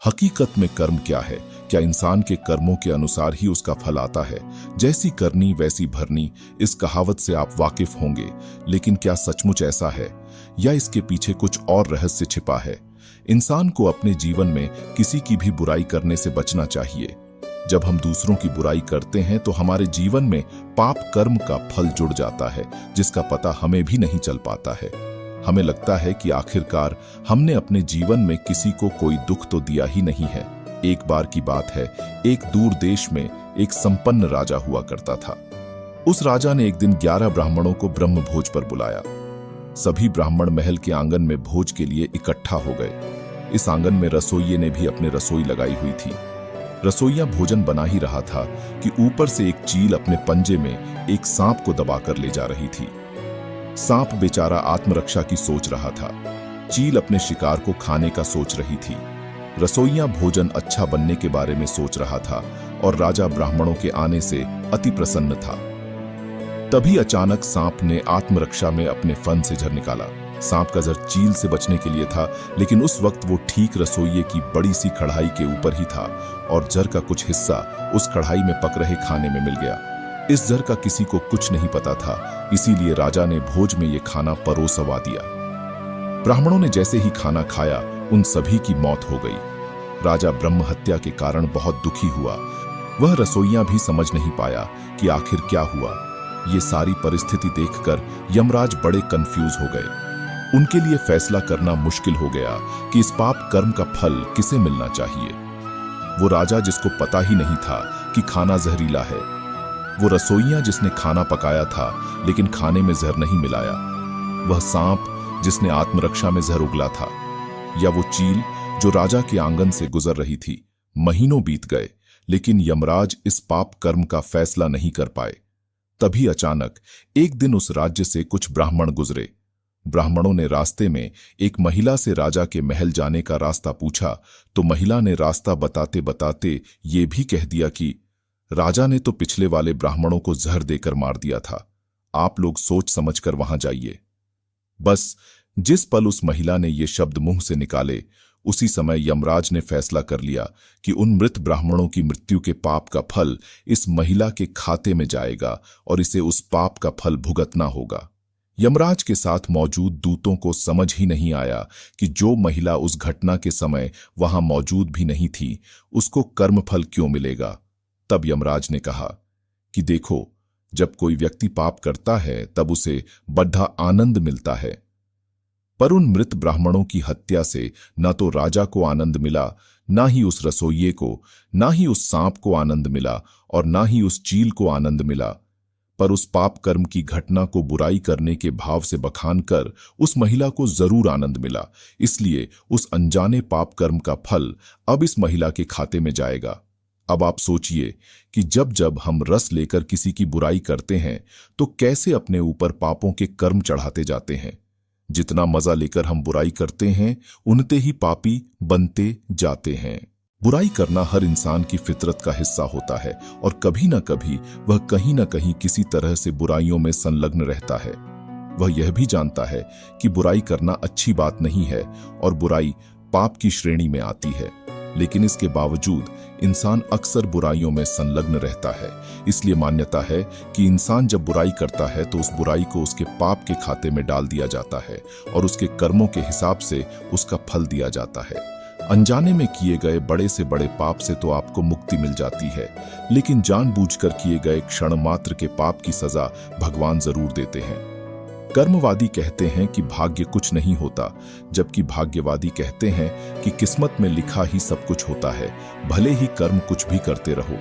हकीकत में कर्म क्या है? क्या इंसान के कर्मों के अनुसार ही उसका फल आता है? जैसी करनी वैसी भरनी, इस कहावत से आप वाकिफ होंगे, लेकिन क्या सचमुच ऐसा है या इसके पीछे कुछ और रहस्य छिपा है? इंसान को अपने जीवन में किसी की भी बुराई करने से बचना चाहिए। जब हम दूसरों की बुराई करते हैं तो हमारे जीवन में पाप कर्म का फल जुड़ जाता है, जिसका पता हमें भी नहीं चल पाता है। हमें लगता है कि आखिरकार हमने अपने जीवन में किसी को कोई दुख तो दिया ही नहीं है। एक बार की बात है, एक दूर देश में एक संपन्न राजा हुआ करता था। उस राजा ने एक दिन 11 ब्राह्मणों को ब्रह्म भोज पर बुलाया। सभी ब्राह्मण महल के आंगन में भोज के लिए इकट्ठा हो गए। इस आंगन में रसोइये ने भी अपने रसोई लगाई हुई थी। रसोइया भोजन बना ही रहा था कि ऊपर से एक चील अपने पंजे में एक सांप को दबाकर ले जा रही थी। सांप बेचारा आत्मरक्षा की सोच रहा था। चील अपने शिकार को खाने का सोच रही थी। रसोइया भोजन अच्छा बनने के बारे में सोच रहा था और राजा ब्राह्मणों के आने से अति प्रसन्न था। तभी अचानक सांप ने आत्मरक्षा में अपने फन से जर निकाला। सांप का जर चील से बचने के लिए था, लेकिन उस वक्त वो ठीक रसोइये की बड़ी सी कढ़ाई के ऊपर ही था और जर का कुछ हिस्सा उस कढ़ाई में पक रहे खाने में मिल गया। इस जर का किसी को कुछ नहीं पता था, इसीलिए राजा ने भोज में ये खाना परोसवा दिया। ब्राह्मणों ने जैसे ही खाना खाया, उन सभी की मौत हो गई। राजा ब्रह्म हत्या के कारण बहुत दुखी हुआ। वह रसोइया भी समझ नहीं पाया कि आखिर क्या हुआ। ये सारी परिस्थिति देखकर यमराज बड़े कंफ्यूज हो गए। उनके लिए फैसला करना मुश्किल हो गया कि इस पाप कर्म का फल किसे मिलना चाहिए। वो राजा जिसको पता ही नहीं था कि खाना जहरीला है, वो रसोइया जिसने खाना पकाया था लेकिन खाने में जहर नहीं मिलाया, वह सांप जिसने आत्मरक्षा में जहर उगला था, या वो चील जो राजा के आंगन से गुजर रही थी। महीनों बीत गए, लेकिन यमराज इस पाप कर्म का फैसला नहीं कर पाए। तभी अचानक एक दिन उस राज्य से कुछ ब्राह्मण गुजरे। ब्राह्मणों ने रास्ते में एक महिला से राजा के महल जाने का रास्ता पूछा, तो महिला ने रास्ता बताते बताते ये भी कह दिया कि राजा ने तो पिछले वाले ब्राह्मणों को जहर देकर मार दिया था। आप लोग सोच समझकर वहां जाइए। बस जिस पल उस महिला ने ये शब्द मुंह से निकाले, उसी समय यमराज ने फैसला कर लिया कि उन मृत ब्राह्मणों की मृत्यु के पाप का फल इस महिला के खाते में जाएगा और इसे उस पाप का फल भुगतना होगा। यमराज के साथ मौजूद दूतों को समझ ही नहीं आया कि जो महिला उस घटना के समय वहां मौजूद भी नहीं थी, उसको कर्मफल क्यों मिलेगा। तब यमराज ने कहा कि देखो, जब कोई व्यक्ति पाप करता है तब उसे बड़ा आनंद मिलता है, पर उन मृत ब्राह्मणों की हत्या से न तो राजा को आनंद मिला, ना ही उस रसोइये को, ना ही उस सांप को आनंद मिला और ना ही उस चील को आनंद मिला, पर उस पाप कर्म की घटना को बुराई करने के भाव से बखान कर उस महिला को जरूर आनंद मिला। इसलिए उस अनजाने पाप कर्म का फल अब इस महिला के खाते में जाएगा। अब आप सोचिए कि जब जब हम रस लेकर किसी की बुराई करते हैं तो कैसे अपने ऊपर पापों के कर्म चढ़ाते जाते हैं। जितना मजा लेकर हम बुराई करते हैं, उनते ही पापी बनते जाते हैं। बुराई करना हर इंसान की फितरत का हिस्सा होता है और कभी ना कभी वह कहीं ना कहीं किसी तरह से बुराइयों में संलग्न रहता है। वह यह भी जानता है कि बुराई करना अच्छी बात नहीं है और बुराई पाप की श्रेणी में आती है, लेकिन इसके बावजूद इंसान अक्सर बुराइयों में संलग्न रहता है। इसलिए मान्यता है कि इंसान जब बुराई करता है तो उस बुराई को उसके पाप के खाते में डाल दिया जाता है और उसके कर्मों के हिसाब से उसका फल दिया जाता है। अनजाने में किए गए बड़े से बड़े पाप से तो आपको मुक्ति मिल जाती है, लेकिन जानबूझकर किए गए क्षण मात्र के पाप की सजा भगवान जरूर देते हैं। कर्मवादी कहते हैं कि भाग्य कुछ नहीं होता, जबकि भाग्यवादी कहते हैं कि किस्मत में लिखा ही सब कुछ होता है, भले ही कर्म कुछ भी करते रहो।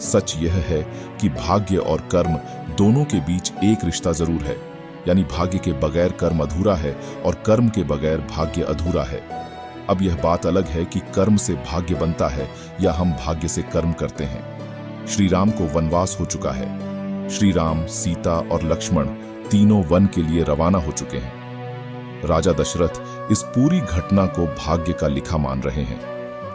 सच यह है कि भाग्य और कर्म दोनों के बीच एक रिश्ता जरूर है, यानी भाग्य के बगैर कर्म अधूरा है और कर्म के बगैर भाग्य अधूरा है। अब यह बात अलग है कि कर्म से भाग्य बनता है या हम भाग्य से कर्म करते हैं। श्री राम को वनवास हो चुका है। श्री राम, सीता और लक्ष्मण तीनों वन के लिए रवाना हो चुके हैं। राजा दशरथ इस पूरी घटना को भाग्य का लिखा मान रहे हैं,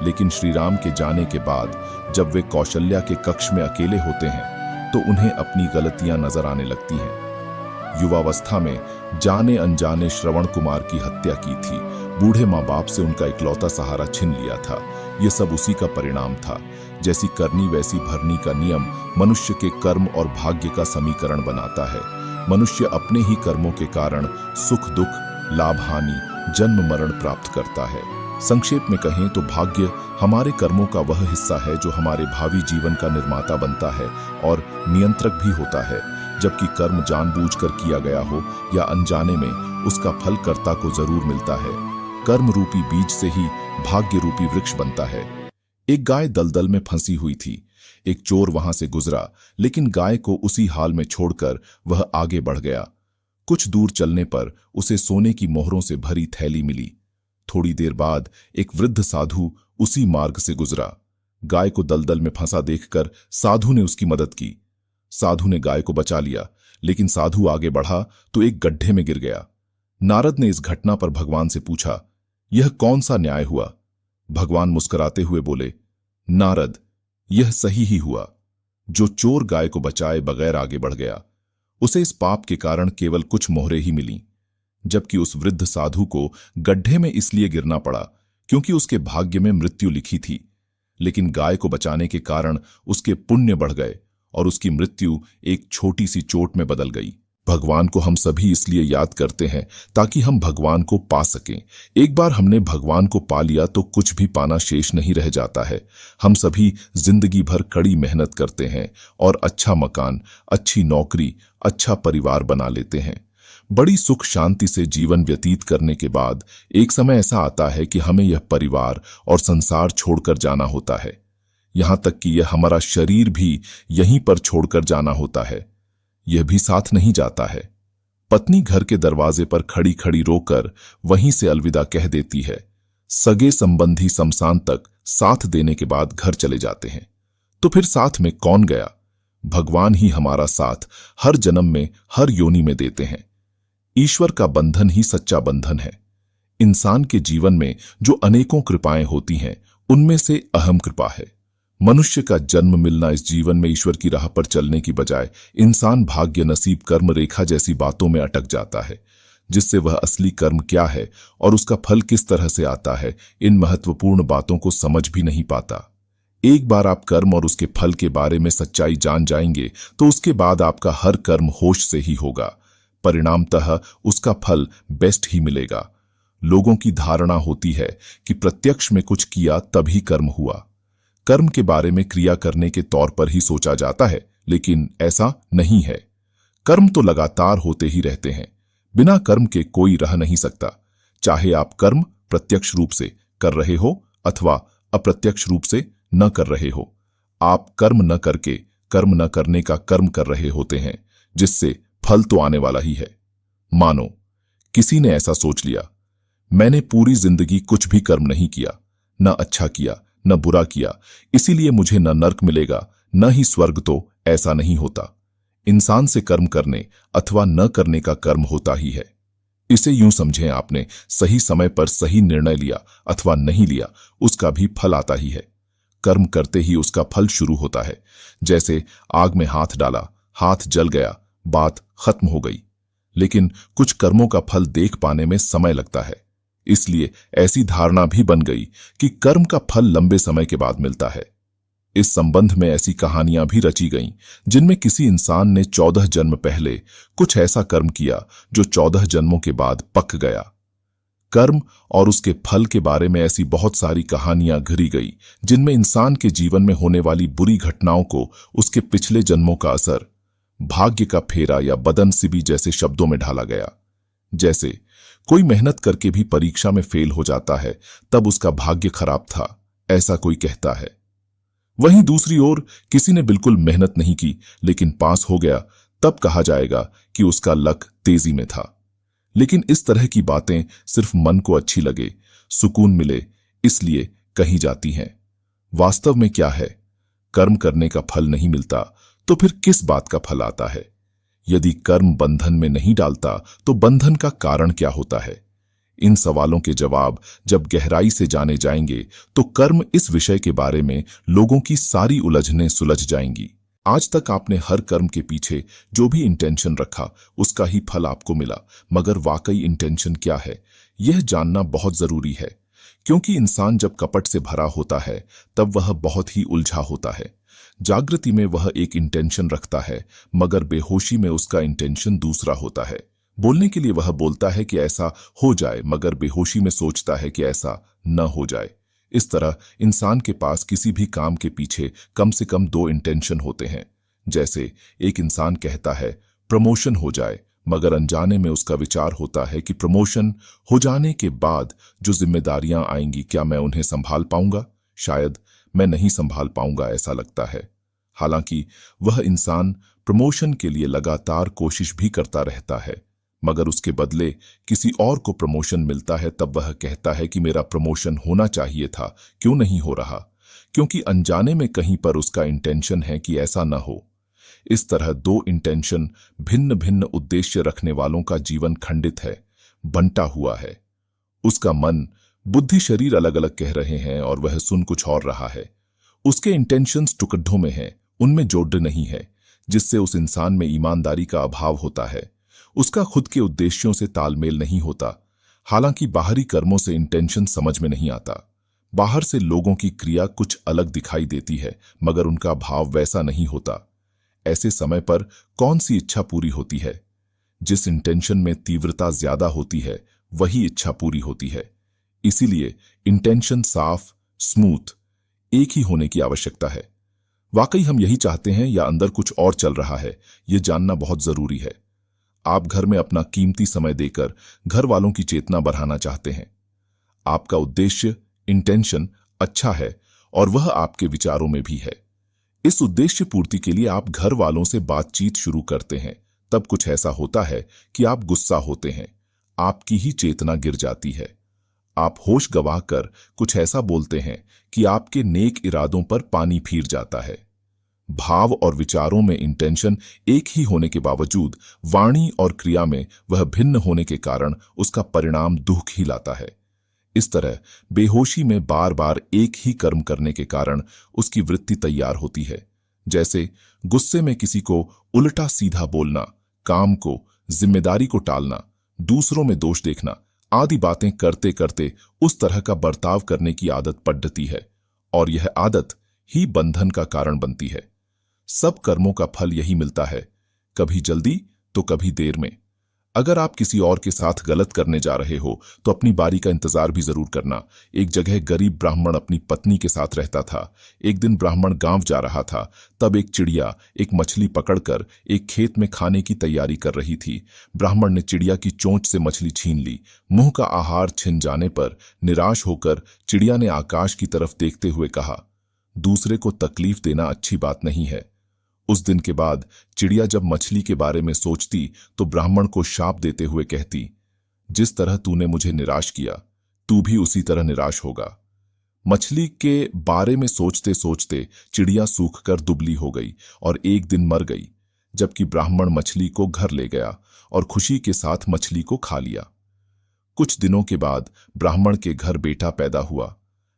लेकिन श्री राम के जाने के बाद जब वे कौशल्या के कक्ष में अकेले होते हैं तो उन्हें अपनी गलतियां नजर आने लगती हैं। युवावस्था में जाने अनजाने श्रवण कुमार की हत्या की थी, बूढ़े माँ बाप से उनका इकलौता सहारा छिन लिया था। यह सब उसी का परिणाम था। जैसी करनी वैसी भरनी का नियम मनुष्य के कर्म और भाग्य का समीकरण बनाता है। मनुष्य अपने ही कर्मों के कारण सुख दुख, लाभ हानि, जन्म मरण प्राप्त करता है। संक्षेप में कहें तो भाग्य हमारे कर्मों का वह हिस्सा है जो हमारे भावी जीवन का निर्माता बनता है और नियंत्रक भी होता है, जबकि कर्म जानबूझकर किया गया हो या अनजाने में उसका फल कर्ता को जरूर मिलता है। कर्म रूपी बीज से ही भाग्य रूपी वृक्ष बनता है। एक गाय दलदल में फंसी हुई थी। एक चोर वहां से गुजरा, लेकिन गाय को उसी हाल में छोड़कर वह आगे बढ़ गया। कुछ दूर चलने पर उसे सोने की मोहरों से भरी थैली मिली। थोड़ी देर बाद एक वृद्ध साधु उसी मार्ग से गुजरा। गाय को दलदल में फंसा देखकर साधु ने उसकी मदद की। साधु ने गाय को बचा लिया, लेकिन साधु आगे बढ़ा तो एक गड्ढे में गिर गया। नारद ने इस घटना पर भगवान से पूछा, यह कौन सा न्याय हुआ? भगवान मुस्कुराते हुए बोले, नारद, यह सही ही हुआ। जो चोर गाय को बचाए बगैर आगे बढ़ गया, उसे इस पाप के कारण केवल कुछ मोहरें ही मिलीं, जबकि उस वृद्ध साधु को गड्ढे में इसलिए गिरना पड़ा क्योंकि उसके भाग्य में मृत्यु लिखी थी। लेकिन गाय को बचाने के कारण उसके पुण्य बढ़ गए और उसकी मृत्यु एक छोटी सी चोट में बदल गई। भगवान को हम सभी इसलिए याद करते हैं ताकि हम भगवान को पा सकें। एक बार हमने भगवान को पा लिया तो कुछ भी पाना शेष नहीं रह जाता है। हम सभी जिंदगी भर कड़ी मेहनत करते हैं और अच्छा मकान, अच्छी नौकरी, अच्छा परिवार बना लेते हैं। बड़ी सुख शांति से जीवन व्यतीत करने के बाद एक समय ऐसा आता है कि हमें यह परिवार और संसार छोड़कर जाना होता है। यहां तक कि यह हमारा शरीर भी यहीं पर छोड़कर जाना होता है। यह भी साथ नहीं जाता है। पत्नी घर के दरवाजे पर खड़ी खड़ी रोकर वहीं से अलविदा कह देती है। सगे संबंधी शमशान तक साथ देने के बाद घर चले जाते हैं। तो फिर साथ में कौन गया? भगवान ही हमारा साथ हर जन्म में, हर योनि में देते हैं। ईश्वर का बंधन ही सच्चा बंधन है। इंसान के जीवन में जो अनेकों कृपाएं होती हैं, उनमें से अहम कृपा है मनुष्य का जन्म मिलना। इस जीवन में ईश्वर की राह पर चलने की बजाय इंसान भाग्य, नसीब, कर्म रेखा जैसी बातों में अटक जाता है, जिससे वह असली कर्म क्या है और उसका फल किस तरह से आता है, इन महत्वपूर्ण बातों को समझ भी नहीं पाता। एक बार आप कर्म और उसके फल के बारे में सच्चाई जान जाएंगे तो उसके बाद आपका हर कर्म होश से ही होगा। परिणामतः उसका फल बेस्ट ही मिलेगा। लोगों की धारणा होती है कि प्रत्यक्ष में कुछ किया तभी कर्म हुआ। कर्म के बारे में क्रिया करने के तौर पर ही सोचा जाता है, लेकिन ऐसा नहीं है। कर्म तो लगातार होते ही रहते हैं। बिना कर्म के कोई रह नहीं सकता। चाहे आप कर्म प्रत्यक्ष रूप से कर रहे हो अथवा अप्रत्यक्ष रूप से न कर रहे हो, आप कर्म न करके कर्म न करने का कर्म कर रहे होते हैं, जिससे फल तो आने वाला ही है। मानो किसी ने ऐसा सोच लिया, मैंने पूरी जिंदगी कुछ भी कर्म नहीं किया, न अच्छा किया न बुरा किया, इसीलिए मुझे न नर्क मिलेगा न ही स्वर्ग। तो ऐसा नहीं होता। इंसान से कर्म करने अथवा न करने का कर्म होता ही है। इसे यूं समझें, आपने सही समय पर सही निर्णय लिया अथवा नहीं लिया, उसका भी फल आता ही है। कर्म करते ही उसका फल शुरू होता है। जैसे आग में हाथ डाला, हाथ जल गया, बात खत्म हो गई। लेकिन कुछ कर्मों का फल देख पाने में समय लगता है। इसलिए ऐसी धारणा भी बन गई कि कर्म का फल लंबे समय के बाद मिलता है। इस संबंध में ऐसी कहानियां भी रची गईं जिनमें किसी इंसान ने 14 जन्म पहले कुछ ऐसा कर्म किया जो 14 जन्मों के बाद पक गया। कर्म और उसके फल के बारे में ऐसी बहुत सारी कहानियां घिरी गई जिनमें इंसान के जीवन में होने वाली बुरी घटनाओं को उसके पिछले जन्मों का असर, भाग्य का फेरा या बदनसीबी जैसे शब्दों में ढाला गया। जैसे कोई मेहनत करके भी परीक्षा में फेल हो जाता है, तब उसका भाग्य खराब था, ऐसा कोई कहता है। वहीं दूसरी ओर किसी ने बिल्कुल मेहनत नहीं की लेकिन पास हो गया, तब कहा जाएगा कि उसका लक तेजी में था। लेकिन इस तरह की बातें सिर्फ मन को अच्छी लगे, सुकून मिले, इसलिए कही जाती हैं। वास्तव में क्या है? कर्म करने का फल नहीं मिलता तो फिर किस बात का फल आता है? यदि कर्म बंधन में नहीं डालता तो बंधन का कारण क्या होता है? इन सवालों के जवाब जब गहराई से जाने जाएंगे तो कर्म इस विषय के बारे में लोगों की सारी उलझनें सुलझ जाएंगी। आज तक आपने हर कर्म के पीछे जो भी इंटेंशन रखा उसका ही फल आपको मिला, मगर वाकई इंटेंशन क्या है यह जानना बहुत जरूरी है। क्योंकि इंसान जब कपट से भरा होता है तब वह बहुत ही उलझा होता है। जागृति में वह एक इंटेंशन रखता है, मगर बेहोशी में उसका इंटेंशन दूसरा होता है। बोलने के लिए वह बोलता है कि ऐसा हो जाए, मगर बेहोशी में सोचता है कि ऐसा न हो जाए। इस तरह इंसान के पास किसी भी काम के पीछे कम से कम दो इंटेंशन होते हैं। जैसे एक इंसान कहता है प्रमोशन हो जाए, मगर अनजाने में उसका विचार होता है कि प्रमोशन हो जाने के बाद जो जिम्मेदारियां आएंगी क्या मैं उन्हें संभाल पाऊंगा? शायद मैं नहीं संभाल पाऊंगा, ऐसा लगता है। हालांकि वह इंसान प्रमोशन के लिए लगातार कोशिश भी करता रहता है, मगर उसके बदले किसी और को प्रमोशन मिलता है तब वह कहता है कि मेरा प्रमोशन होना चाहिए था, क्यों नहीं हो रहा? क्योंकि अनजाने में कहीं पर उसका इंटेंशन है कि ऐसा न हो। इस तरह दो इंटेंशन भिन्न भिन्न उद्देश्य रखने वालों का जीवन खंडित है, बंटा हुआ है। उसका मन बुद्धि शरीर अलग अलग कह रहे हैं और वह सुन कुछ और रहा है। उसके इंटेंशंस टुकड़ों में हैं, उनमें जोड़ नहीं है, जिससे उस इंसान में ईमानदारी का अभाव होता है। उसका खुद के उद्देश्यों से तालमेल नहीं होता। हालांकि बाहरी कर्मों से इंटेंशन समझ में नहीं आता। बाहर से लोगों की क्रिया कुछ अलग दिखाई देती है, मगर उनका भाव वैसा नहीं होता। ऐसे समय पर कौन सी इच्छा पूरी होती है? जिस इंटेंशन में तीव्रता ज्यादा होती है वही इच्छा पूरी होती है। इसीलिए इंटेंशन साफ, स्मूथ, एक ही होने की आवश्यकता है। वाकई हम यही चाहते हैं या अंदर कुछ और चल रहा है, यह जानना बहुत जरूरी है। आप घर में अपना कीमती समय देकर घर वालों की चेतना बढ़ाना चाहते हैं। आपका उद्देश्य, इंटेंशन अच्छा है और वह आपके विचारों में भी है। इस उद्देश्य पूर्ति के लिए आप घर वालों से बातचीत शुरू करते हैं। तब कुछ ऐसा होता है कि आप गुस्सा होते हैं, आपकी ही चेतना गिर जाती है। आप होश गंवाकर कुछ ऐसा बोलते हैं कि आपके नेक इरादों पर पानी फिर जाता है। भाव और विचारों में इंटेंशन एक ही होने के बावजूद वाणी और क्रिया में वह भिन्न होने के कारण उसका परिणाम दुख ही लाता है। इस तरह बेहोशी में बार बार एक ही कर्म करने के कारण उसकी वृत्ति तैयार होती है। जैसे गुस्से में किसी को उल्टा सीधा बोलना, काम को, जिम्मेदारी को टालना, दूसरों में दोष देखना आदि बातें करते करते उस तरह का बर्ताव करने की आदत पड़ती है और यह आदत ही बंधन का कारण बनती है। सब कर्मों का फल यही मिलता है, कभी जल्दी तो कभी देर में। अगर आप किसी और के साथ गलत करने जा रहे हो तो अपनी बारी का इंतजार भी जरूर करना। एक जगह गरीब ब्राह्मण अपनी पत्नी के साथ रहता था। एक दिन ब्राह्मण गांव जा रहा था, तब एक चिड़िया एक मछली पकड़कर एक खेत में खाने की तैयारी कर रही थी। ब्राह्मण ने चिड़िया की चोंच से मछली छीन ली। मुंह का आहार छिन जाने पर निराश होकर चिड़िया ने आकाश की तरफ देखते हुए कहा, दूसरे को तकलीफ देना अच्छी बात नहीं है। उस दिन के बाद चिड़िया जब मछली के बारे में सोचती तो ब्राह्मण को शाप देते हुए कहती, जिस तरह तूने मुझे निराश किया तू भी उसी तरह निराश होगा। मछली के बारे में सोचते सोचते चिड़िया सूखकर दुबली हो गई और एक दिन मर गई, जबकि ब्राह्मण मछली को घर ले गया और खुशी के साथ मछली को खा लिया। कुछ दिनों के बाद ब्राह्मण के घर बेटा पैदा हुआ।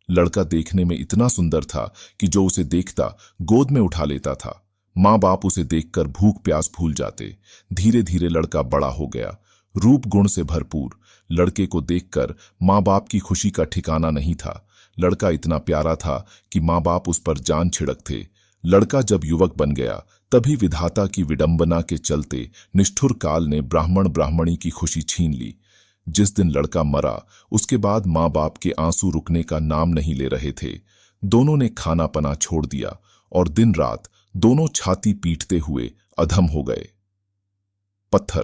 लड़का देखने में इतना सुंदर था कि जो उसे देखता गोद में उठा लेता था। माँ बाप उसे देखकर भूख प्यास भूल जाते। धीरे धीरे लड़का बड़ा हो गया, रूप गुण से भरपूर। लड़के को देखकर माँ बाप की खुशी का ठिकाना नहीं था। लड़का इतना प्यारा था कि माँ बाप उस पर जान छिड़कते। लड़का जब युवक बन गया तभी विधाता की विडंबना के चलते निष्ठुर काल ने ब्राह्मण ब्राह्मणी की खुशी छीन ली। जिस दिन लड़का मरा उसके बाद माँ बाप के आंसू रुकने का नाम नहीं ले रहे थे। दोनों ने खाना पना छोड़ दिया और दिन रात दोनों छाती पीटते हुए अधम हो गए। पत्थर,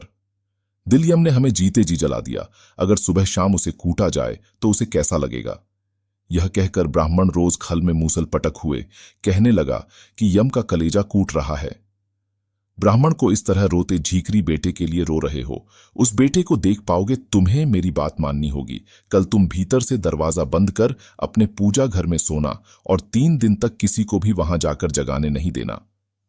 दिल यम ने हमें जीते जी जला दिया। अगर सुबह शाम उसे कूटा जाए तो उसे कैसा लगेगा? यह कहकर ब्राह्मण रोज खल में मूसल पटक हुए कहने लगा कि यम का कलेजा कूट रहा है। ब्राह्मण को इस तरह रोते झीकरी बेटे के लिए रो रहे हो। उस बेटे को देख पाओगे, तुम्हें मेरी बात माननी होगी। कल तुम भीतर से दरवाजा बंद कर अपने पूजा घर में सोना और 3 दिन तक किसी को भी वहां जाकर जगाने नहीं देना।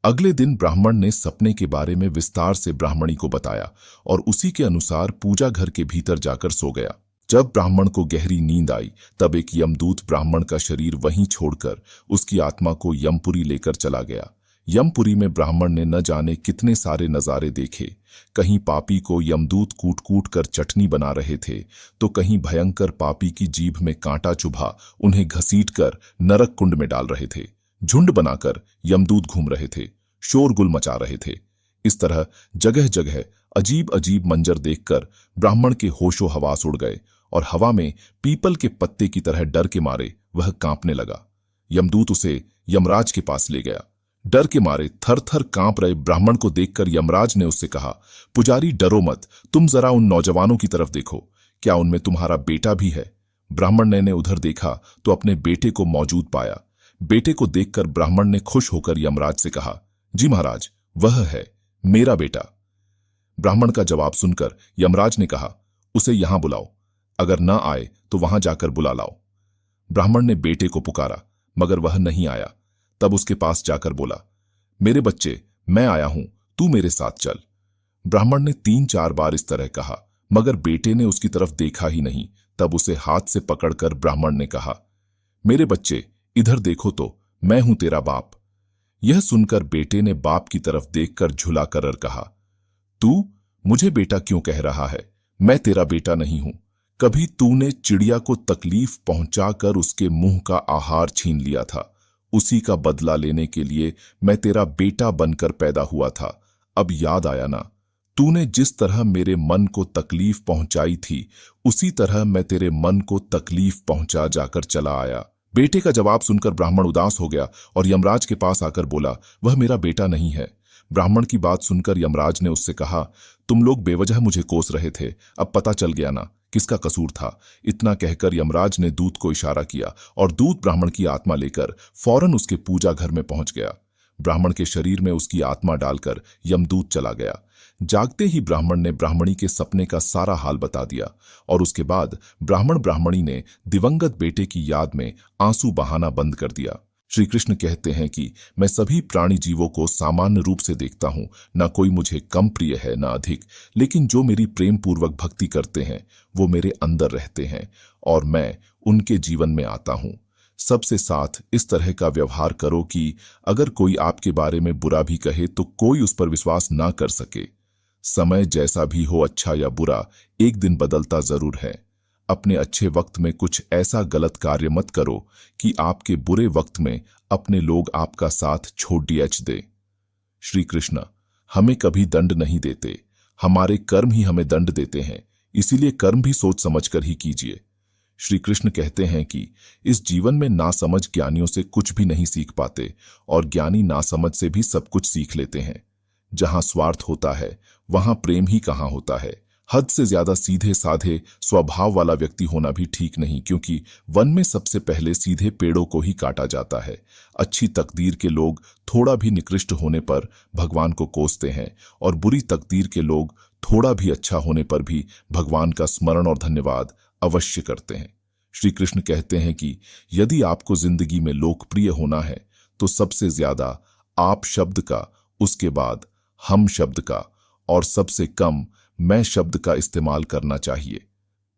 अगले दिन ब्राह्मण ने सपने के बारे में विस्तार से ब्राह्मणी को बताया और उसी के अनुसार पूजा घर के भीतर जाकर सो गया। जब ब्राह्मण को गहरी नींद आई तब एक यमदूत ब्राह्मण का शरीर वहीं छोड़कर उसकी आत्मा को यमपुरी लेकर चला गया। यमपुरी में ब्राह्मण ने न जाने कितने सारे नजारे देखे। कहीं पापी को यमदूत कूट कूट कर चटनी बना रहे थे, तो कहीं भयंकर पापी की जीभ में कांटा चुभा उन्हें घसीट कर नरक कुंड में डाल रहे थे। झुंड बनाकर यमदूत घूम रहे थे, शोरगुल मचा रहे थे। इस तरह जगह जगह अजीब अजीब मंजर देखकर ब्राह्मण के होशो हवास उड़ गए और हवा में पीपल के पत्ते की तरह डर के मारे वह कांपने लगा। यमदूत उसे यमराज के पास ले गया। डर के मारे थर थर कांप रहे ब्राह्मण को देखकर यमराज ने उससे कहा, पुजारी डरो मत, तुम जरा उन नौजवानों की तरफ देखो, क्या उनमें तुम्हारा बेटा भी है? ब्राह्मण ने उधर देखा तो अपने बेटे को मौजूद पाया। बेटे को देखकर ब्राह्मण ने खुश होकर यमराज से कहा, जी महाराज, वह है मेरा बेटा। ब्राह्मण का जवाब सुनकर यमराज ने कहा, उसे यहां बुलाओ, अगर ना आए तो वहां जाकर बुला लाओ। ब्राह्मण ने बेटे को पुकारा मगर वह नहीं आया। तब उसके पास जाकर बोला, मेरे बच्चे, मैं आया हूं, तू मेरे साथ चल। ब्राह्मण ने 3-4 बार इस तरह कहा मगर बेटे ने उसकी तरफ देखा ही नहीं। तब उसे हाथ से पकड़कर ब्राह्मण ने कहा, मेरे बच्चे, इधर देखो तो, मैं हूं तेरा बाप। यह सुनकर बेटे ने बाप की तरफ देखकर झुला कर कहा, तू मुझे बेटा क्यों कह रहा है? मैं तेरा बेटा नहीं हूं। कभी तूने चिड़िया को तकलीफ पहुंचाकर उसके मुंह का आहार छीन लिया था, उसी का बदला लेने के लिए मैं तेरा बेटा बनकर पैदा हुआ था। अब याद आया ना, तूने जिस तरह मेरे मन को तकलीफ पहुंचाई थी, उसी तरह मैं तेरे मन को तकलीफ पहुंचा जाकर चला आया। बेटे का जवाब सुनकर ब्राह्मण उदास हो गया और यमराज के पास आकर बोला, वह मेरा बेटा नहीं है। ब्राह्मण की बात सुनकर यमराज ने उससे कहा, तुम लोग बेवजह मुझे कोस रहे थे, अब पता चल गया ना किसका कसूर था। इतना कहकर यमराज ने दूत को इशारा किया और दूत ब्राह्मण की आत्मा लेकर फौरन उसके पूजा घर में पहुंच गया। ब्राह्मण के शरीर में उसकी आत्मा डालकर यमदूत चला गया। जागते ही ब्राह्मण ने ब्राह्मणी के सपने का सारा हाल बता दिया और उसके बाद ब्राह्मण ब्राह्मणी ने दिवंगत बेटे की याद में आंसू बहाना बंद कर दिया। श्री कृष्ण कहते हैं कि मैं सभी प्राणी जीवों को सामान्य रूप से देखता हूं, न कोई मुझे कम प्रिय है न अधिक, लेकिन जो मेरी प्रेम पूर्वक भक्ति करते हैं वो मेरे अंदर रहते हैं और मैं उनके जीवन में आता हूं। सबसे साथ इस तरह का व्यवहार करो कि अगर कोई आपके बारे में बुरा भी कहे तो कोई उस पर विश्वास ना कर सके। समय जैसा भी हो, अच्छा या बुरा, एक दिन बदलता जरूर है। अपने अच्छे वक्त में कुछ ऐसा गलत कार्य मत करो कि आपके बुरे वक्त में अपने लोग आपका साथ छोड़ दे। श्री कृष्ण हमें कभी दंड नहीं देते, हमारे कर्म ही हमें दंड देते हैं, इसीलिए कर्म भी सोच समझकर ही कीजिए। श्री कृष्ण कहते हैं कि इस जीवन में नासमझ ज्ञानियों से कुछ भी नहीं सीख पाते और ज्ञानी नासमझ से भी सब कुछ सीख लेते हैं। जहां स्वार्थ होता है वहां प्रेम ही कहां होता है। हद से ज्यादा सीधे साधे स्वभाव वाला व्यक्ति होना भी ठीक नहीं, क्योंकि वन में सबसे पहले सीधे पेड़ों को ही काटा जाता है। अच्छी तकदीर के लोग थोड़ा भी निकृष्ट होने पर भगवान को कोसते हैं और बुरी तकदीर के लोग थोड़ा भी अच्छा होने पर भी भगवान का स्मरण और धन्यवाद अवश्य करते हैं। श्री कृष्ण कहते हैं कि यदि आपको जिंदगी में लोकप्रिय होना है तो सबसे ज्यादा आप शब्द का, उसके बाद हम शब्द का और सबसे कम मैं शब्द का इस्तेमाल करना चाहिए।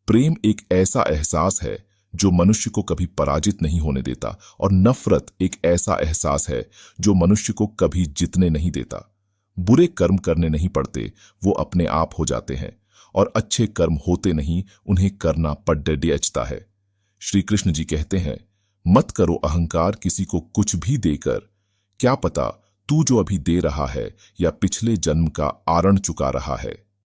प्रेम एक ऐसा एहसास है जो मनुष्य को कभी पराजित नहीं होने देता और नफरत एक ऐसा एहसास है जो मनुष्य को कभी जीतने नहीं देता। बुरे कर्म करने नहीं पड़ते, वो अपने आप हो जाते हैं और अच्छे कर्म होते नहीं, उन्हें करना पड़ता है। श्री कृष्ण जी कहते हैं, मत करो अहंकार किसी को कुछ भी देकर, क्या पता तू जो अभी दे रहा है या पिछले जन्म का आरण चुका रहा है।